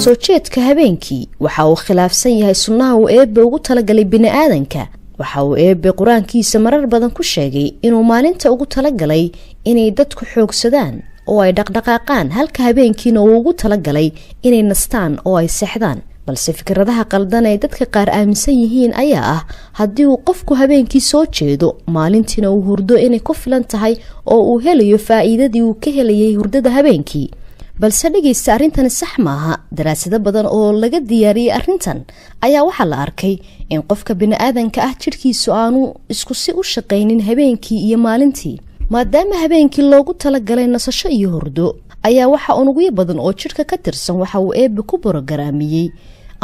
soo jeedka habeenkii waxa uu khilaafsan yahay sunnaha uu eebbe ugu talagalay bini'aadanka. waxa uu eebbe quraankiisa marar badan ku sheegay inuu maalinta ugu talagalay inay dadku xoogsadaan oo ay dhaqdhaqaaqaan, halka habeenkiina uu ugu talagalay inay nastaan oo ay seexdaan. balse fikradaha qaldan ee dadka qaar aaminsan yihiin ayaa ah haddii uu qofku habeenkii soo jeedo maalintiina uu hurdo inay ku filan tahay oo uu helayo faa'iidadii uu ka helayay hurdada habeenkii. balse dhageysta, arrintan sax maaha. daraasado badan oo laga diyaariyay arrintan ayaa waxaa la arkay in qofka bini'aadanka ah jidhkiisu aanu isku si u shaqaynin habeenkii iyo maalintii. maadaama habeenkii loogu talagalay nasasho iyo hurdo, ayaa waxa unugyo badan oo jidhka ka tirsan waxa uu eebbe ku borogaraamiyey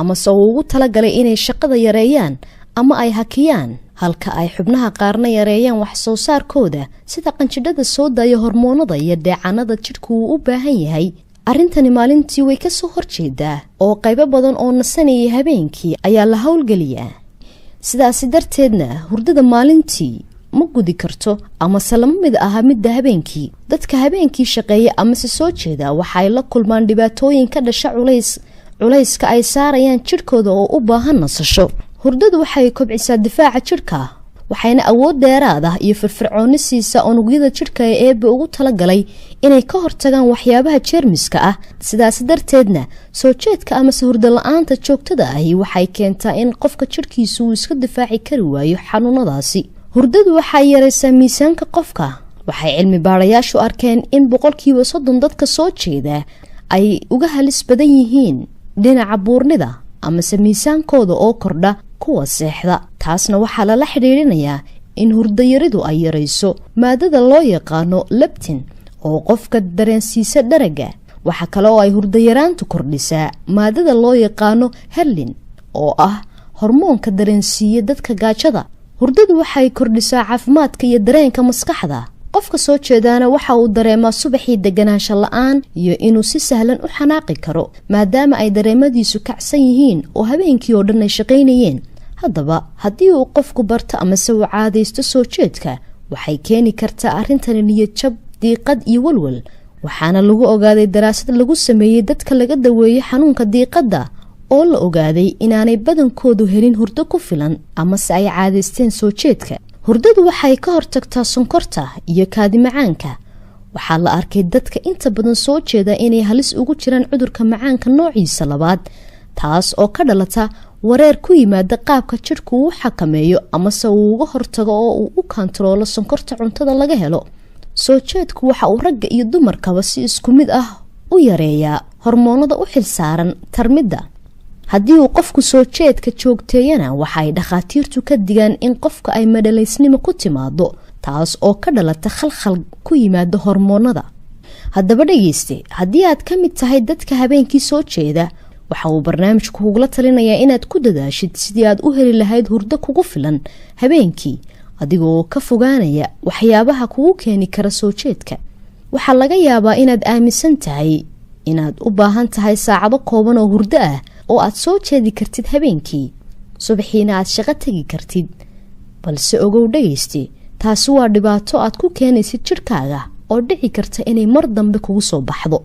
amase uu ugu talagalay inay shaqada yareeyaan ama ay hakiyaan, halka ay xubnaha qaarna yareeyaan wax soo saarkooda sida qanjidhada soo daaya hormoonada iyo dheecanada jidhku uu u baahan yahay. arrintani maalintii way ka soo horjeedaa oo qaybo badan oo nasanaya habeenkii ayaa la howlgeliyaa. sidaasi darteedna hurdada maalintii ma gudi karto amase lama mid aha midda habeenkii. dadka habeenkii shaqeeya amase soo jeeda waxay la kulmaan dhibaatooyin ka dhasha culayska ay saarayaan jidhkooda oo u baahan nasasho. hurdadu waxay kobcisaa difaaca jidhka, waxayna awood dheeraad ah iyo firfircooni siisaa unugyada jidhka ee eebbe ugu talagalay inay ka hortagaan waxyaabaha jeermiska ah. sidaas darteedna soo jeedka amase hurdo la-aanta joogtada ahi waxay keentaa in qofka jidhkiisu uu iska difaaci kari waayo xanuunadaasi. hurdadu waxay yaraysaa miisaanka qofka. waxay cilmi baarayaashu arkeen in 30% dadka soo jeeda ay uga halis badan yihiin dhinaca buurnida amase miisaankooda oo kordha kuwa seexda. taasna waxaa lala xidhiidhinayaa in hurdayaridu ay yarayso maadada loo yaqaano leptin oo qofka dareensiisa dharaga. waxa kale oo ay hurdayaraantu kordhisaa maadada loo yaqaano herlin oo ah hormoonka dareensiiya dadka gaajada. hurdadu waxay kordhisaa caafimaadka iyo dareenka maskaxda. qofka soo jeedaana waxa uu dareemaa subaxii deganaansho la-aan iyo inuu si sahlan u xanaaqi karo maadaama ay dareemadiisu kacsan yihiin oo habeenkii oo dhan ay shaqaynayeen. haddaba haddii uu qofku barto amase uu caadaysto soo jeedka, waxay keeni kartaa arrintani niyad jab, diiqad iyo walwal. waxaana lagu ogaaday daraasad lagu sameeyey dadka laga daweeyey xanuunka diiqadda oo la ogaaday inaanay badankoodu helin hurdo ku filan amase ay caadaysteen soo jeedka. hurdadu waxay ka hortagtaa sonkorta iyo kaadi macaanka. waxaa la arkay dadka inta badan soo jeeda inay halis ugu jiraan cudurka macaanka noociisa 2, taas oo ka dhalata wareer ku yimaada qaabka jidhku uu xakameeyo amase uu uga hortago oo uu u kantaroolo sonkorta cuntada laga helo. soo jeedku waxa uu ragga iyo dumarkaba si isku mid ah u yareeyaa hormoonada u xilsaaran tarmidda. haddii uu qofku soo jeedka joogteeyana waxay dhakhaatiirtu ka digaan in qofka ay madhalaysnimo ku timaado, taas oo ka dhalata khalkhal ku yimaada hormoonada. haddaba dhageyste, haddii aad ka mid tahay dadka habeenkii soo jeeda, waxa uu barnaamijku kugula talinayaa inaad ku dadaashid sidii aad u heli lahayd hurdo kugu filan habeenkii adigoo ka fogaanaya waxyaabaha kugu keeni kara soo jeedka. waxaa laga yaabaa inaad aaminsan tahay inaad u baahan tahay saacado kooban oo hurdo ah oo aad soo jeedi kartid habeenkii, subaxiina aad shaqo tegi kartid. balse ogow dhageyste, taasi waa dhibaato aad ku keenaysid jidhkaaga oo dhici karta inay mar dambe kugu soo baxdo.